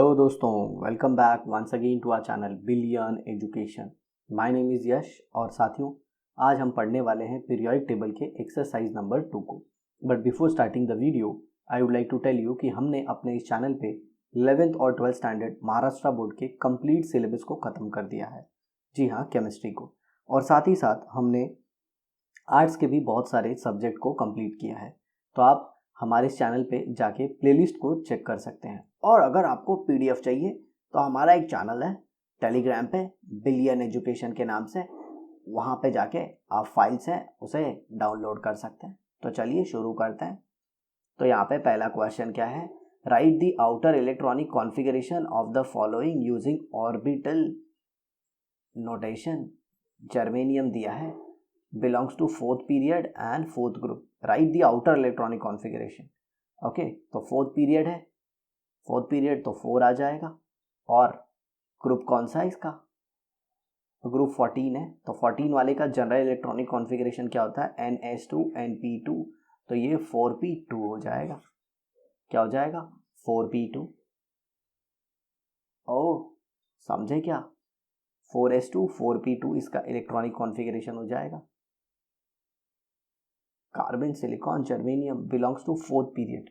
Hello दोस्तों, welcome back once again to our channel billion education. My name is Yash और साथियों आज हम पढ़ने वाले हैं पीरियोडिक टेबल के एक्सरसाइज नंबर 2 को। But before starting the video I would like to tell you कि हमने अपने इस चैनल पे 11th और 12th स्टैंडर्ड महाराष्ट्र बोर्ड के कंप्लीट सिलेबस को ख़त्म कर दिया है। जी हाँ, केमिस्ट्री को। और साथ ही साथ हमने आर्ट्स के भी बहुत सारे सब्जेक्ट को कंप्लीट किया है। तो आप हमारे इस चैनल पे जाके प्लेलिस्ट को चेक कर सकते हैं। और अगर आपको पीडीएफ चाहिए तो हमारा एक चैनल है टेलीग्राम पे बिलियन एजुकेशन के नाम से, वहाँ पे जाके आप फाइल्स हैं उसे डाउनलोड कर सकते हैं। तो चलिए शुरू करते हैं। तो यहाँ पे पहला क्वेश्चन क्या है, right the outer electronic configuration of the following using orbital notation. Germanium दिया है, belongs to fourth period and fourth group. Write the outer electronic configuration. Okay, तो फोर्थ पीरियड है, फोर्थ पीरियड तो 4 आ जाएगा। और ग्रुप कौन सा है इसका? ग्रुप 14 है। तो 14 वाले का जनरल इलेक्ट्रॉनिक कॉन्फ़िगरेशन क्या होता है? NS2 NP2। तो ये 4p2 हो जाएगा। क्या हो जाएगा? 4p2। ओ समझे क्या? 4s2 4p2 इसका इलेक्ट्रॉनिक कॉन्फ़िगरेशन हो जाएगा। Carbon silicon germanium belongs to fourth period.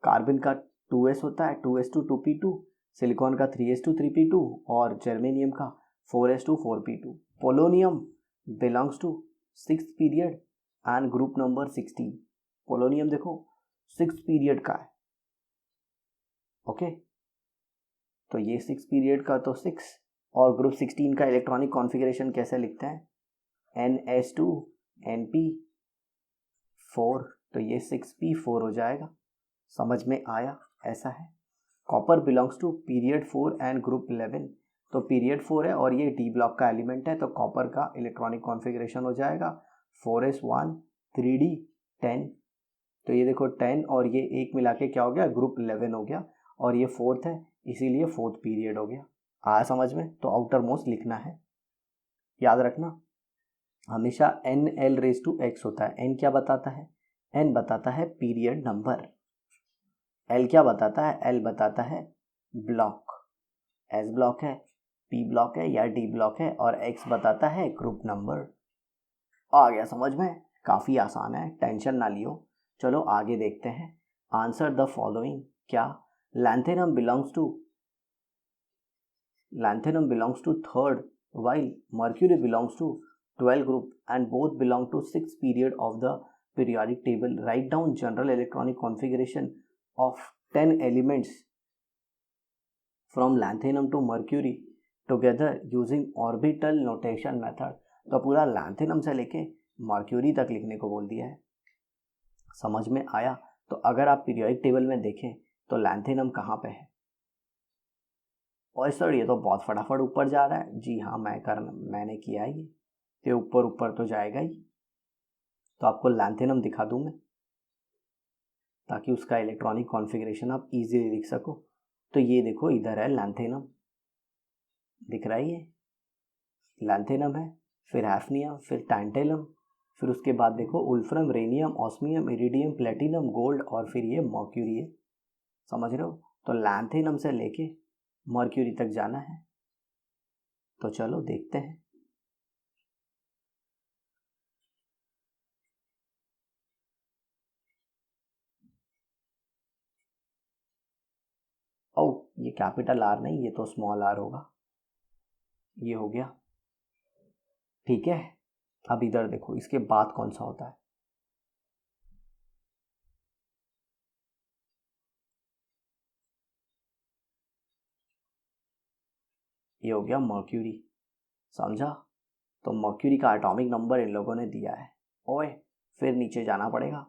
Carbon का 2s होता है 2s2 2p2, सिलिकॉन का 3s2 3p2 और जर्मेनियम का 4s2 4p2। Polonium belongs to six period and group number 16। Polonium देखो 6 पीरियड का है। ओके, तो ये 6 पीरियड का तो 6 और ग्रुप 16 का इलेक्ट्रॉनिक कॉन्फ़िगरेशन कैसे लिखते हैं? NS2 NP4। तो ये 6p4 हो जाएगा। समझ में आया? ऐसा है। Copper belongs to period 4 and group 11। तो पीरियड 4 है और ये डी ब्लॉक का एलिमेंट है, तो कॉपर का इलेक्ट्रॉनिक कॉन्फ़िगरेशन हो जाएगा 4s1 3d 10। तो ये देखो 10 और ये एक मिला के क्या हो गया? ग्रुप 11 हो गया। और ये फोर्थ है इसीलिए फोर्थ पीरियड हो गया। आया समझ में? तो आउटर मोस्ट लिखना है, याद रखना। हमेशा NL⁻x होता है। n क्या बताता है? n बताता है पीरियड नंबर। l क्या बताता है? l बताता है ब्लॉक। s ब्लॉक है, p ब्लॉक है या d ब्लॉक है, और x बताता है ग्रुप नंबर। आ गया समझ में? काफ़ी आसान है, टेंशन ना लियो। चलो आगे देखते हैं। Answer the following. क्या? Lanthanum belongs to third while mercury belongs to 12 group and both belong to 6th period of the periodic table. Write down general electronic configuration of 10 elements from lanthanum to mercury together using orbital notation method. तो पूरा lanthanum से लेके mercury तक लिखने को बोल दिया है। समझ में आया? तो अगर आप पीरियोडिक टेबल में देखें तो लैंथेनम कहाँ पे है? और सर ये तो बहुत फटाफट ऊपर जा रहा है। जी हाँ, मैंने किया है ये ऊपर ऊपर तो जाएगा ही। तो आपको लैंथेनम दिखा दूं मैं ताकि उसका इलेक्ट्रॉनिक कॉन्फ़िगरेशन आप इजीली लिख सको। तो ये देखो इधर है लैंथेनम, दिख रहा है? ये लैंथेनम है, फिर हैफनियम, फिर टैंटेलम, फिर उसके बाद देखो wolfram, rhenium, osmium, iridium, platinum, gold और फिर ये मर्क्यूरी है। समझ रहे हो? तो लैंथेनम से लेके मर्क्यूरी तक जाना है। तो चलो देखते हैं। ओ ये कैपिटल आर नहीं, ये तो स्मॉल आर होगा। ये हो गया, ठीक है। अब इधर देखो, इसके बाद कौन सा होता है? ये हो गया मर्क्यूरी। समझा? तो मर्क्यूरी का एटॉमिक नंबर इन लोगों ने दिया है। ओए फिर नीचे जाना पड़ेगा।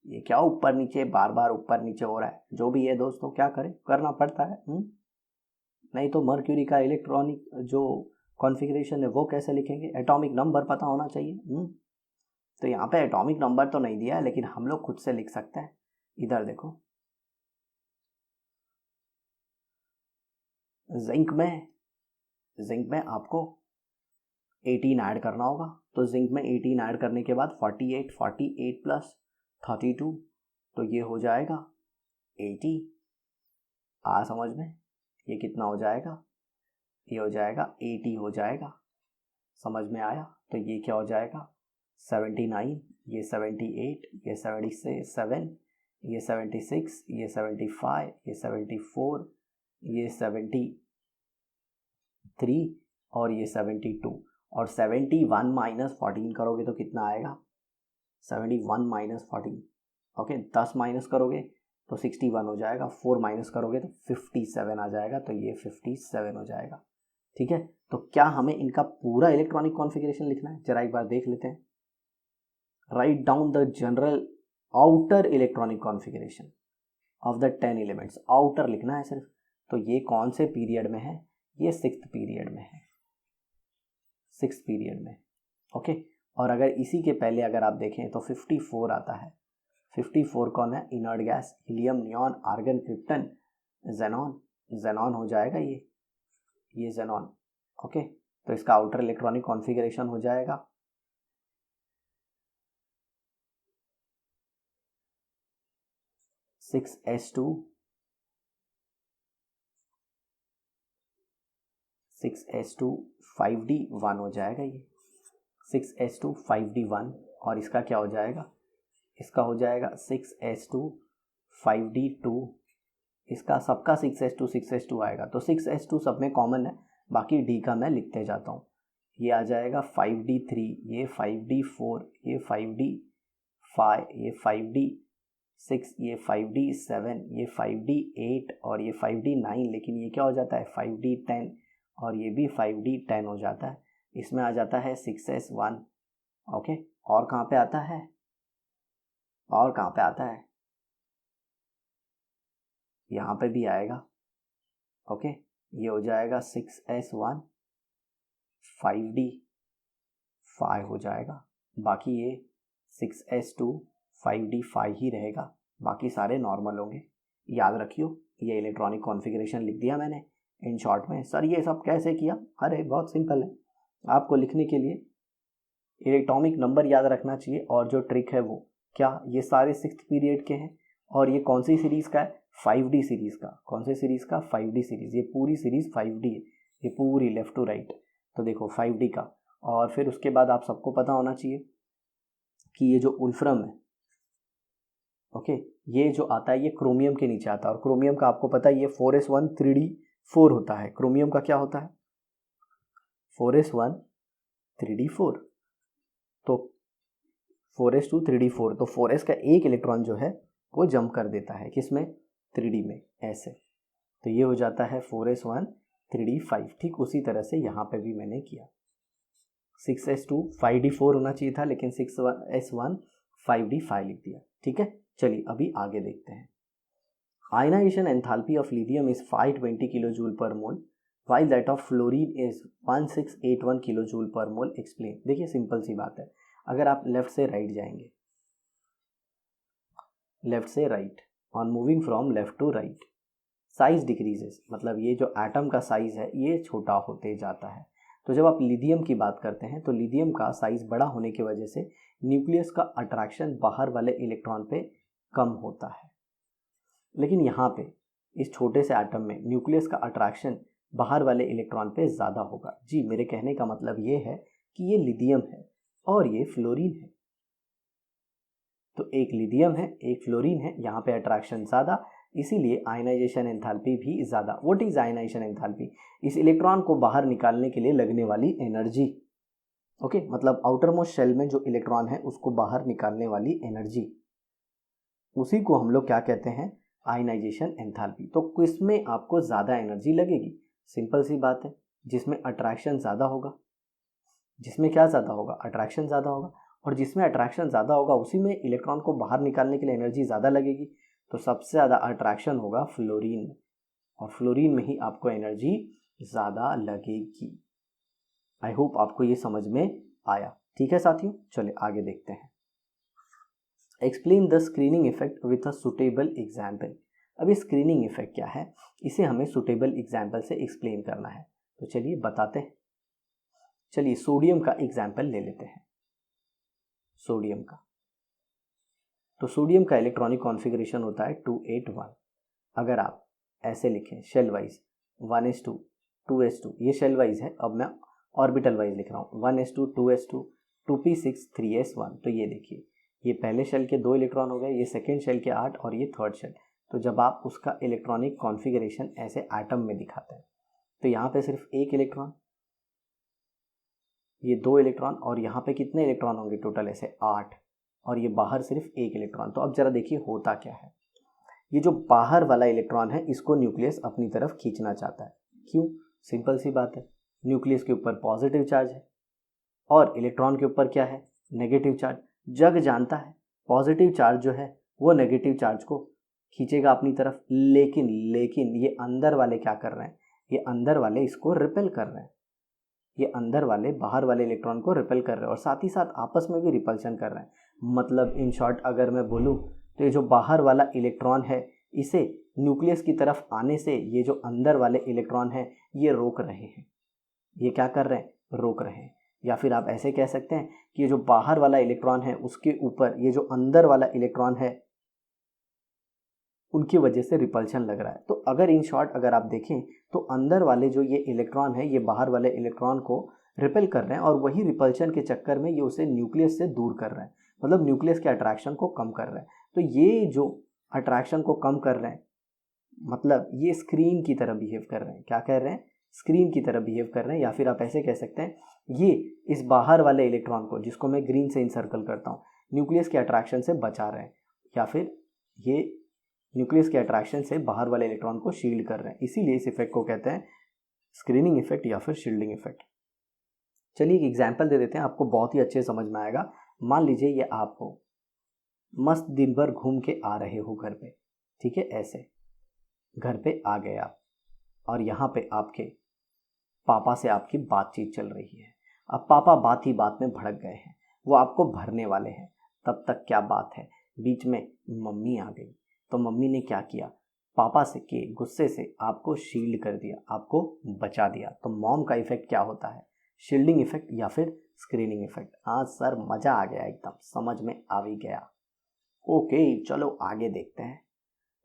ये क्या ऊपर नीचे बार बार ऊपर नीचे हो रहा है? जो भी है दोस्तों, क्या करें, करना पड़ता है। नहीं तो मर्क्यूरी का इलेक्ट्रॉनिक जो कॉन्फ़िगरेशन है वो कैसे लिखेंगे? एटॉमिक नंबर पता होना चाहिए। तो यहाँ पे एटॉमिक नंबर तो नहीं दिया है, लेकिन हम लोग खुद से लिख सकते हैं। इधर देखो, जिंक में आपको 18 ऐड करना होगा। तो जिंक में 18 ऐड करने के बाद 48 प्लस 32, तो ये हो जाएगा 80। समझ में? ये कितना हो जाएगा? ये हो जाएगा 80 हो जाएगा। समझ में आया? तो ये क्या हो जाएगा? 79, ये 78, ये 77, ये 76, ये 75, ये 74, ये 73 और ये 72। और 71 माइनस 14 करोगे तो कितना आएगा? 71 माइनस 14, ओके 10 माइनस करोगे तो 61 हो जाएगा, 4 माइनस करोगे तो 57 आ जाएगा। तो ये 57 हो जाएगा। ठीक है, तो क्या हमें इनका पूरा इलेक्ट्रॉनिक कॉन्फ़िगरेशन लिखना है? जरा एक बार देख लेते हैं। Write down the general outer electronic configuration of the 10 elements. Outer लिखना है सिर्फ। तो ये कौन से पीरियड में है? ये 6th पीरियड में है, 6th पीरियड में, ओके। और अगर इसी के पहले अगर आप देखें तो 54 आता है। 54 कौन है? Inert gas, helium, neon, argon, krypton, xenon. Xenon हो जाएगा ये जेनॉन, ओके। तो इसका आउटर इलेक्ट्रॉनिक कॉन्फ़िगरेशन हो जाएगा 6s2 5d1 हो जाएगा। ये 6s2 5d1 और इसका क्या हो जाएगा? इसका हो जाएगा 6s2 5d2। इसका सबका 6s2 आएगा। तो 6s2 सब में कॉमन है, बाकी d का मैं लिखते जाता हूँ। ये आ जाएगा 5d3, ये 5d4, ये 5d5, ये 5d6, ये 5d7, ये 5d8 और ये 5d9। लेकिन ये क्या हो जाता है? 5d10 और ये भी 5d10 हो जाता है। इसमें आ जाता है 6s1, ओके। और कहाँ पे आता है? और कहाँ पे आता है? यहाँ पे भी आएगा, ओके। ये हो जाएगा 6s1 5d5 हो जाएगा। बाकी ये 6s2 5d5 ही रहेगा, बाकी सारे नॉर्मल होंगे। याद रखियो, ये इलेक्ट्रॉनिक कॉन्फ़िगरेशन लिख दिया मैंने इन शॉर्ट में। सर ये सब कैसे किया? अरे बहुत सिंपल है। आपको लिखने के लिए एटॉमिक नंबर याद रखना चाहिए, और जो ट्रिक है वो क्या, ये सारे 6th पीरियड के हैं। और ये कौन सी सीरीज़ का है? 5D सीरीज़ का। कौन सी सीरीज़ का? 5D series. ये पूरी सीरीज़ 5D है, ये पूरी लेफ़्ट टू राइट। तो देखो 5D का। और फिर उसके बाद आप सबको पता होना चाहिए कि ये जो उल्फ्रम है, ओके, ये जो आता है ये क्रोमियम के नीचे आता है। और क्रोमियम का आपको पता है ये 4s1 3d4 होता है। क्रोमियम का क्या होता है? 4s1 3d4। तो 4s2 3d4, तो 4s का एक इलेक्ट्रॉन जो है वो जंप कर देता है किसमें? 3d में, ऐसे। तो ये हो जाता है 4s1 3d5। ठीक उसी तरह से यहाँ पे भी मैंने किया। 6s2 5d4 होना चाहिए था, लेकिन 6s1 5d5 लिख दिया। ठीक है, चलिए अभी आगे देखते हैं। Ionization enthalpy of lithium is 520 kilojoule per mole, while that of fluorine is 1681 kilojoule per mole. Explain. देखिए सिंपल सी बात है। अगर आप लेफ्ट से राइट जाएंगे, लेफ्ट से right, on moving from left to right, size decreases, मतलब ये जो एटम का साइज है ये छोटा होते जाता है। तो जब आप लिथियम की बात करते हैं तो लिथियम का साइज बड़ा होने की वजह से न्यूक्लियस का अट्रैक्शन बाहर वाले इलेक्ट्रॉन पे कम होता है। लेकिन यहाँ पे इस छोटे से एटम में न्यूक्लियस का अट्रैक्शन बाहर वाले इलेक्ट्रॉन पे ज़्यादा होगा। जी, मेरे कहने का मतलब ये है कि ये लिथियम है और ये फ्लोरीन है। तो एक लिथियम है, एक फ्लोरीन है, यहाँ पे अट्रैक्शन ज़्यादा, इसीलिए आयनाइजेशन एंथैल्पी भी ज़्यादा। What is ionization enthalpy? इस इलेक्ट्रॉन को बाहर निकालने के लिए लगने वाली एनर्जी, ओके, मतलब आउटर मोस्ट शेल में जो इलेक्ट्रॉन है उसको बाहर निकालने वाली एनर्जी, उसी को हम लोग क्या कहते हैं? Ionization enthalpy. तो किसमें आपको ज़्यादा एनर्जी लगेगी? सिंपल सी बात है, जिसमें अट्रैक्शन ज़्यादा होगा। जिसमें क्या ज़्यादा होगा? अट्रैक्शन ज़्यादा होगा। और जिसमें अट्रैक्शन ज़्यादा होगा उसी में इलेक्ट्रॉन को बाहर निकालने के लिए एनर्जी ज़्यादा लगेगी। तो सबसे ज़्यादा अट्रैक्शन होगा फ्लोरीन में, और फ्लोरीन में ही आपको एनर्जी ज़्यादा लगेगी। आई होप आपको ये समझ में आया। ठीक है साथियों, चलिए आगे देखते हैं। Explain the screening effect with a suitable example. अब ये स्क्रीनिंग इफेक्ट क्या है, इसे हमें सुटेबल एग्जाम्पल से एक्सप्लेन करना है। तो चलिए बताते हैं। चलिए सोडियम का एग्जाम्पल ले लेते हैं। सोडियम का, तो सोडियम का इलेक्ट्रॉनिक कॉन्फ़िगरेशन होता है 281। अगर आप ऐसे लिखें शेल वाइज 1s2 2s2, ये शेल वाइज है। अब मैं ऑर्बिटल वाइज लिख रहा हूँ 1s2 2s2 2p6 3s1। तो ये देखिए, ये पहले शेल के 2 इलेक्ट्रॉन हो गए, ये सेकेंड शेल के 8 और ये थर्ड शेल। तो जब आप उसका इलेक्ट्रॉनिक कॉन्फ़िगरेशन ऐसे एटम में दिखाते हैं तो यहाँ पे सिर्फ एक इलेक्ट्रॉन, ये 2 इलेक्ट्रॉन, और यहाँ पे कितने इलेक्ट्रॉन होंगे टोटल, ऐसे 8, और ये बाहर सिर्फ एक इलेक्ट्रॉन। तो अब जरा देखिए होता क्या है, ये जो बाहर वाला इलेक्ट्रॉन है इसको न्यूक्लियस अपनी तरफ खींचना चाहता है। क्यों? सिंपल सी बात है, न्यूक्लियस के ऊपर पॉजिटिव चार्ज है और इलेक्ट्रॉन के ऊपर क्या है, नेगेटिव चार्ज। जग जानता है पॉजिटिव चार्ज जो है वो नेगेटिव चार्ज को खींचेगा अपनी तरफ, लेकिन ये अंदर वाले क्या कर रहे हैं, ये अंदर वाले इसको रिपेल कर रहे हैं। ये अंदर वाले बाहर वाले इलेक्ट्रॉन को रिपेल कर रहे हैं और साथ ही साथ आपस में भी रिपल्शन कर रहे हैं। मतलब इन शॉर्ट अगर मैं बोलूँ तो ये जो बाहर वाला इलेक्ट्रॉन है इसे न्यूक्लियस की तरफ आने से ये जो अंदर वाले इलेक्ट्रॉन हैं ये रोक रहे हैं। ये क्या कर रहे हैं, रोक रहे हैं। या फिर आप ऐसे कह सकते हैं कि ये जो बाहर वाला इलेक्ट्रॉन है उसके ऊपर ये जो अंदर वाला इलेक्ट्रॉन है उनकी वजह से रिपल्शन लग रहा है। तो अगर इन शॉर्ट अगर आप देखें तो अंदर वाले जो ये इलेक्ट्रॉन है ये बाहर वाले इलेक्ट्रॉन को रिपेल कर रहे हैं और वही रिपल्शन के चक्कर में ये उसे न्यूक्लियस से दूर कर रहे हैं, मतलब न्यूक्लियस के अट्रैक्शन को कम कर रहे हैं। तो ये जो अट्रैक्शन को कम कर रहे हैं मतलब ये स्क्रीन की तरह बिहेव कर रहे हैं। क्या कर रहे हैं, स्क्रीन की तरह बिहेव कर रहे हैं। या फिर आप ऐसे कह सकते हैं ये इस बाहर वाले इलेक्ट्रॉन को, जिसको मैं ग्रीन से इंसर्कल करता हूँ, न्यूक्लियस के अट्रैक्शन से बचा रहे हैं, या फिर ये न्यूक्लियस के अट्रैक्शन से बाहर वाले इलेक्ट्रॉन को शील्ड कर रहे हैं। इसीलिए इस इफेक्ट को कहते हैं स्क्रीनिंग इफेक्ट या फिर शील्डिंग इफेक्ट। चलिए एक एग्जाम्पल दे देते हैं, आपको बहुत ही अच्छे समझ में आएगा। मान लीजिए ये आप हो, मस्त दिन भर घूम के आ रहे हो घर पे, ठीक है, ऐसे घर पे आ गए आप और यहाँ पे आपके पापा से आपकी बातचीत चल रही है। अब पापा बात ही बात में भड़क गए हैं, वो आपको भरने वाले हैं। तब तक क्या बात है, बीच में मम्मी आ गई। तो मम्मी ने क्या किया, पापा से के गुस्से से आपको शील्ड कर दिया, आपको बचा दिया। तो मॉम का इफेक्ट क्या होता है, शील्डिंग इफेक्ट या फिर स्क्रीनिंग इफेक्ट। हाँ सर, मज़ा आ गया, एकदम समझ में आ भी गया। ओके चलो आगे देखते हैं।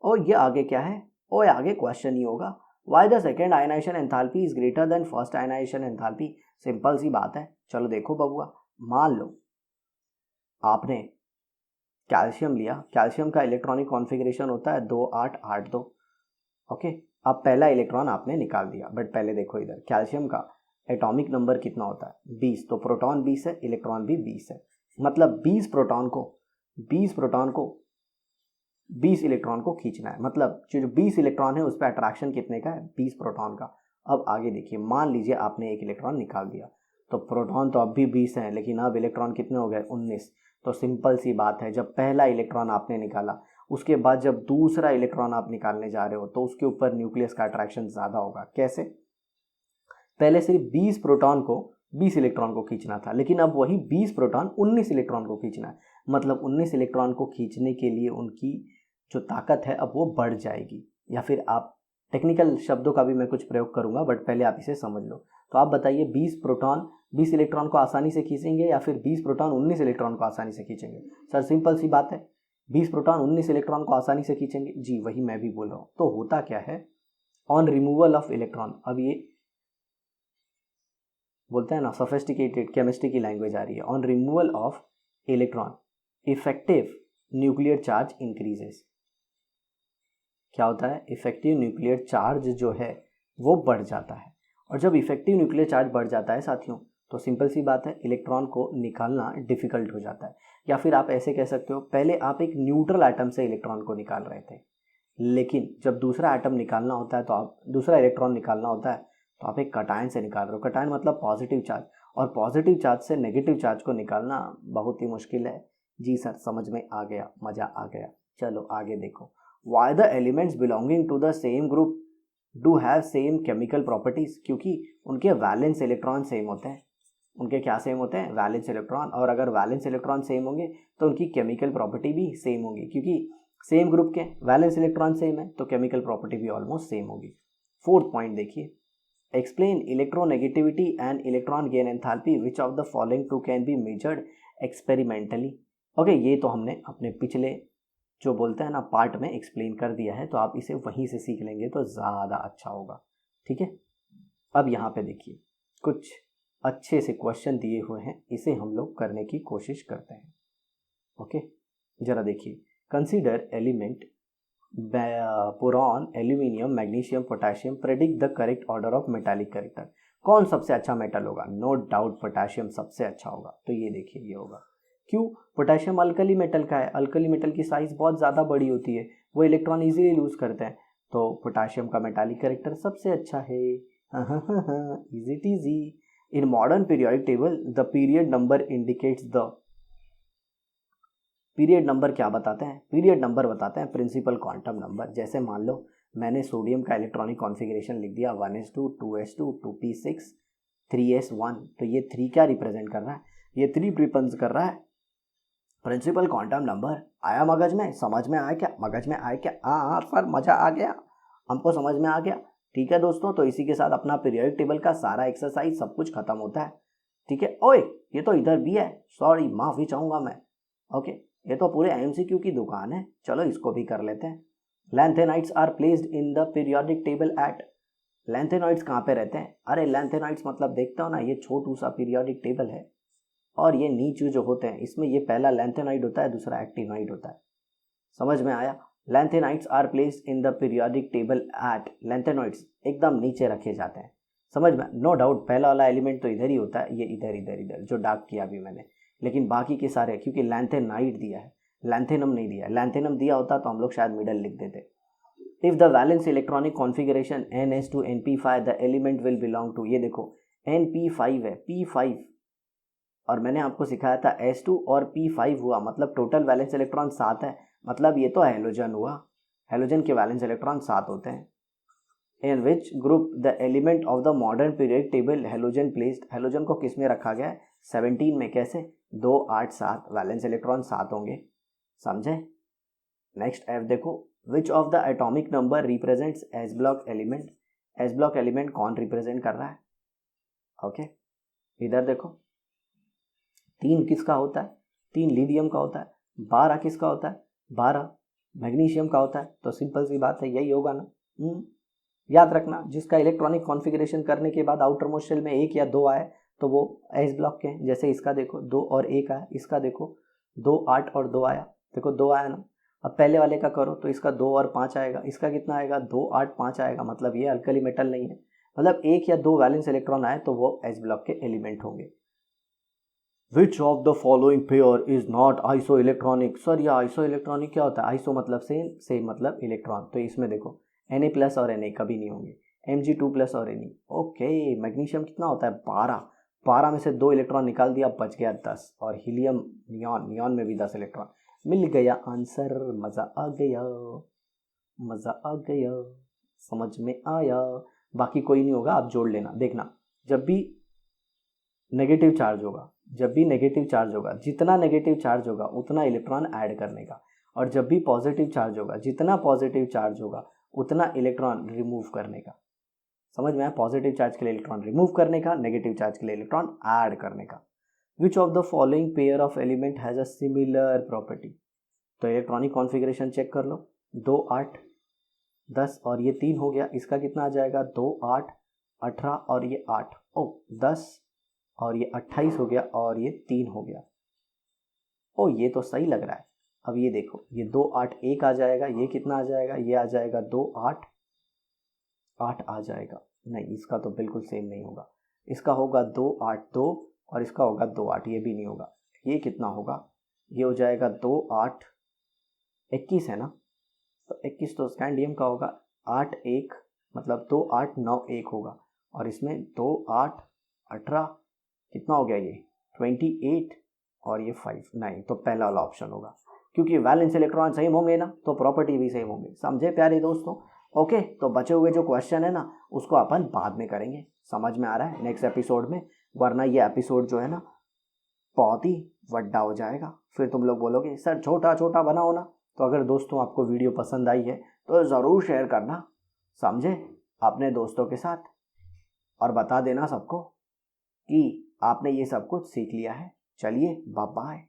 और ये आगे क्या है, ओए आगे क्वेश्चन ही होगा, why the second ionization enthalpy is greater than first ionization enthalpy. Simple सी बात है। चलो देखो बबुआ, मान लो आपने कैल्शियम लिया, कैल्शियम का इलेक्ट्रॉनिक कॉन्फ़िगरेशन होता है 2 8 8 2। ओके, अब पहला इलेक्ट्रॉन आपने निकाल दिया, बट पहले देखो इधर कैल्शियम का एटॉमिक नंबर कितना होता है, 20। तो प्रोटॉन 20 है, इलेक्ट्रॉन भी 20 है, मतलब 20 प्रोटॉन को 20 इलेक्ट्रॉन को खींचना है। मतलब जो 20 इलेक्ट्रॉन है उस पर अट्रैक्शन कितने का है, 20 प्रोटॉन का। अब आगे देखिए, मान लीजिए आपने एक इलेक्ट्रॉन निकाल दिया, तो प्रोटॉन तो अब भी 20 हैं, लेकिन अब इलेक्ट्रॉन कितने हो गए, 19। तो सिंपल सी बात है, जब पहला इलेक्ट्रॉन आपने निकाला उसके बाद जब दूसरा इलेक्ट्रॉन आप निकालने जा रहे हो तो उसके ऊपर न्यूक्लियस का अट्रैक्शन ज़्यादा होगा। कैसे, पहले सिर्फ 20 प्रोटॉन को 20 इलेक्ट्रॉन को खींचना था, लेकिन अब वही 20 प्रोटॉन 19 इलेक्ट्रॉन को खींचना है। मतलब 19 इलेक्ट्रॉन को खींचने के लिए उनकी जो ताकत है अब वो बढ़ जाएगी। या फिर आप टेक्निकल शब्दों का भी मैं कुछ प्रयोग करूंगा, बट पहले आप इसे समझ लो। तो आप बताइए 20 प्रोटॉन 20 इलेक्ट्रॉन को आसानी से खींचेंगे या फिर 20 प्रोटॉन 19 इलेक्ट्रॉन को आसानी से खींचेंगे। सर सिंपल सी बात है, 20 प्रोटॉन 19 इलेक्ट्रॉन को आसानी से खींचेंगे। जी वही मैं भी बोल रहा हूँ। तो होता क्या है, ऑन रिमूवल ऑफ इलेक्ट्रॉन, अब ये बोलते हैं ना सोफिस्टिकेटेड केमिस्ट्री की लैंग्वेज आ रही है, on removal of electron effective nuclear charge increases. क्या होता है, इफेक्टिव न्यूक्लियर चार्ज जो है वो बढ़ जाता है। और जब इफेक्टिव न्यूक्लियर चार्ज बढ़ जाता है साथियों, तो सिंपल सी बात है, इलेक्ट्रॉन को निकालना डिफिकल्ट हो जाता है। या फिर आप ऐसे कह सकते हो, पहले आप एक न्यूट्रल एटम से इलेक्ट्रॉन को निकाल रहे थे, लेकिन जब दूसरा एटम निकालना होता है तो आप दूसरा इलेक्ट्रॉन निकालना होता है तो आप एक कटायन से निकाल रहे हो। कटायन मतलब पॉजिटिव चार्ज, और पॉजिटिव चार्ज से नेगेटिव चार्ज को निकालना बहुत ही मुश्किल है। जी सर समझ में आ गया, मज़ा आ गया। चलो आगे देखो, why the elements belonging to the same group do have same chemical properties. क्योंकि उनके वैलेंस इलेक्ट्रॉन सेम होते हैं। उनके क्या सेम होते हैं, वैलेंस इलेक्ट्रॉन। और अगर वैलेंस इलेक्ट्रॉन सेम होंगे तो उनकी केमिकल प्रॉपर्टी भी सेम होगी, क्योंकि सेम ग्रुप के वैलेंस इलेक्ट्रॉन सेम है तो केमिकल प्रॉपर्टी भी ऑलमोस्ट सेम होगी। फोर्थ पॉइंट देखिए, explain electronegativity and electron gain enthalpy, which of the following two can be measured experimentally. Okay, ये तो हमने अपने पिछले जो बोलते हैं ना पार्ट में एक्सप्लेन कर दिया है, तो आप इसे वहीं से सीख लेंगे तो ज़्यादा अच्छा होगा। ठीक है, अब यहाँ पे देखिए कुछ अच्छे से क्वेश्चन दिए हुए हैं, इसे हम लोग करने की कोशिश करते हैं। ओके, ज़रा देखिए, consider element boron, aluminium, magnesium, potassium, predict the correct order of metallic character. कौन सबसे अच्छा मेटल होगा? नो डाउट पोटेशियम सबसे अच्छा होगा। तो ये देखिए ये होगा। क्यों? पोटेशियम अल्कली मेटल का है, अल्कली मेटल की साइज बहुत ज़्यादा बड़ी होती है, वो इलेक्ट्रॉन इजीली लूज करते हैं, तो पोटेशियम का मेटालिक कैरेक्टर सबसे अच्छा है। Easy TG. In modern periodic table the period number indicates the, period number क्या बताते हैं? पीरियड नंबर बताते हैं प्रिंसिपल क्वांटम नंबर। जैसे मान लो मैंने सोडियम का इलेक्ट्रॉनिक कॉन्फ़िगरेशन लिख दिया 1s2 2s2 2p6 3s1, तो ये 3 क्या रिप्रेजेंट कर रहा है? ये 3 रिप्रेजेंट कर रहा है प्रिंसिपल क्वांटम नंबर। आया मगज में? समझ में आया क्या? मगज में आया क्या? हाँ सर, मज़ा आ गया, हमको समझ में आ गया। ठीक है दोस्तों, तो इसी के साथ अपना पीरियोडिक टेबल का सारा एक्सरसाइज सब कुछ खत्म होता है। ठीक है, ओए ये तो इधर भी है, सॉरी माफ़ी चाहूँगा मैं। ओके, ये तो पूरे एमसीक्यू की दुकान है, चलो इसको भी कर लेते हैं। Lanthanides are placed in the periodic table at, lanthanides कहाँ पे रहते हैं? अरे लैंथेनाइड्स मतलब देखते हो ना, ये छोटू सा पीरियोडिक टेबल है, और ये नीचे जो होते हैं इसमें ये पहला लैंथेनाइड होता है, दूसरा एक्टिनाइड होता है। समझ में आया? Lanthanides are placed in the periodic table at, lanthanides एकदम नीचे रखे जाते हैं। समझ में? नो डाउट पहला वाला एलिमेंट तो इधर ही होता है, ये इधर इधर इधर जो डार्क किया अभी मैंने, लेकिन बाकी के सारे, क्योंकि लैंथेनाइड दिया है, लैंथेनम नहीं दिया। लैंथेनम दिया होता तो हम लोग शायद मिडल लिख देते। If the valence electronic configuration NS2 NP5 the element will belong to, ये देखो NP5 है, P5, और मैंने आपको सिखाया था S2 और P5 हुआ, मतलब टोटल वैलेंस इलेक्ट्रॉन 7 है, मतलब ये तो हैलोजन हुआ। हैलोजन के वैलेंस इलेक्ट्रॉन 7 होते हैं। In which group the element of the modern period table halogen placed, halogen को किस में रखा गया है? 17 में। कैसे? 2 8 7, वैलेंस इलेक्ट्रॉन 7 होंगे। समझे? नेक्स्ट F देखो, विच of the atomic number represents S block element, S block element कौन रिप्रेजेंट कर रहा है? ओके, इधर देखो 3 किसका होता है? 3 लिथियम का होता है। 12 किसका होता है? 12 मैग्नीशियम का होता है। तो सिंपल सी बात है, यही होगा ना। याद रखना, जिसका इलेक्ट्रॉनिक कॉन्फ़िगरेशन करने के बाद आउटर मोस्ट शेल में 1 या 2 आए तो वो एस ब्लॉक के हैं। जैसे इसका देखो 2 और 1 आया, इसका देखो 2 8 और 2 आया, देखो 2 आया ना। अब पहले वाले का करो तो इसका 2 और 5 आएगा, इसका कितना आएगा? 2 8 5 आएगा, मतलब ये अल्कली मेटल नहीं है, मतलब 1 या 2 वैलेंस इलेक्ट्रॉन आए तो वो एस ब्लॉक के एलिमेंट होंगे। विच of the following pair is not iso electronic? Sir ये आइसो इलेक्ट्रॉनिक क्या होता है? आइसो मतलब सेम, सेम मतलब इलेक्ट्रॉन। तो इसमें देखो Na+ और Na कभी नहीं होंगे, Mg2+ और Ne। ओके, मैग्नीशियम कितना होता है? 12, 12 में से 2 इलेक्ट्रॉन निकाल दिया, बच गया 10। और हीलियम, नियॉन, नियॉन में भी 10 इलेक्ट्रॉन। मिल गया आंसर, मज़ा आ गया, मज़ा आ गया, समझ में आया। बाकी कोई नहीं होगा, आप जोड़ लेना। देखना, जब भी नेगेटिव चार्ज होगा, जब भी नेगेटिव चार्ज होगा, जितना नेगेटिव चार्ज होगा उतना इलेक्ट्रॉन ऐड करने का, और जब भी पॉजिटिव चार्ज होगा, जितना पॉजिटिव चार्ज होगा उतना इलेक्ट्रॉन रिमूव करने का। समझ में आया? पॉजिटिव चार्ज के लिए इलेक्ट्रॉन रिमूव करने का, नेगेटिव चार्ज के लिए इलेक्ट्रॉन ऐड करने का। विच of the following pair of element has a similar property? तो इलेक्ट्रॉनिक कॉन्फ़िगरेशन चेक कर लो, 2 8 10 और ये 3 हो गया, इसका कितना आ जाएगा? 2 8 18 और ये 8, ओ 10 और ये 28 हो गया, और ये 3 हो गया। ओ ये तो सही लग रहा है। अब ये देखो, ये 2 8 1 आ जाएगा, ये कितना आ जाएगा? ये आ जाएगा 2 8 8 आ जाएगा। नहीं, इसका तो बिल्कुल सेम नहीं होगा, इसका होगा 2 8 2 और इसका होगा 2 8, ये भी नहीं होगा। ये कितना होगा? ये हो जाएगा 2 8 21 है ना, तो 21 तो स्कैंडियम का होगा। 8 1 मतलब 2 8 9 1 होगा, और इसमें 2 8 18 कितना हो गया? ये 28 और ये 5, नहीं, तो पहला वाला ऑप्शन होगा, क्योंकि वैलेंस इलेक्ट्रॉन सेम होंगे ना तो प्रॉपर्टी भी सेम होंगे। समझे प्यारे दोस्तों? ओके, तो बचे हुए जो क्वेश्चन है ना उसको अपन बाद में करेंगे। समझ में आ रहा है? नेक्स्ट एपिसोड में, वरना ये एपिसोड जो है ना बहुत ही बड़ा हो जाएगा, फिर तुम लोग बोलोगे सर छोटा छोटा बनाओ ना। तो अगर दोस्तों आपको वीडियो पसंद आई है तो ज़रूर शेयर करना, समझे, अपने दोस्तों के साथ, और बता देना सबको कि आपने ये सब कुछ सीख लिया है। चलिए बाय बाय।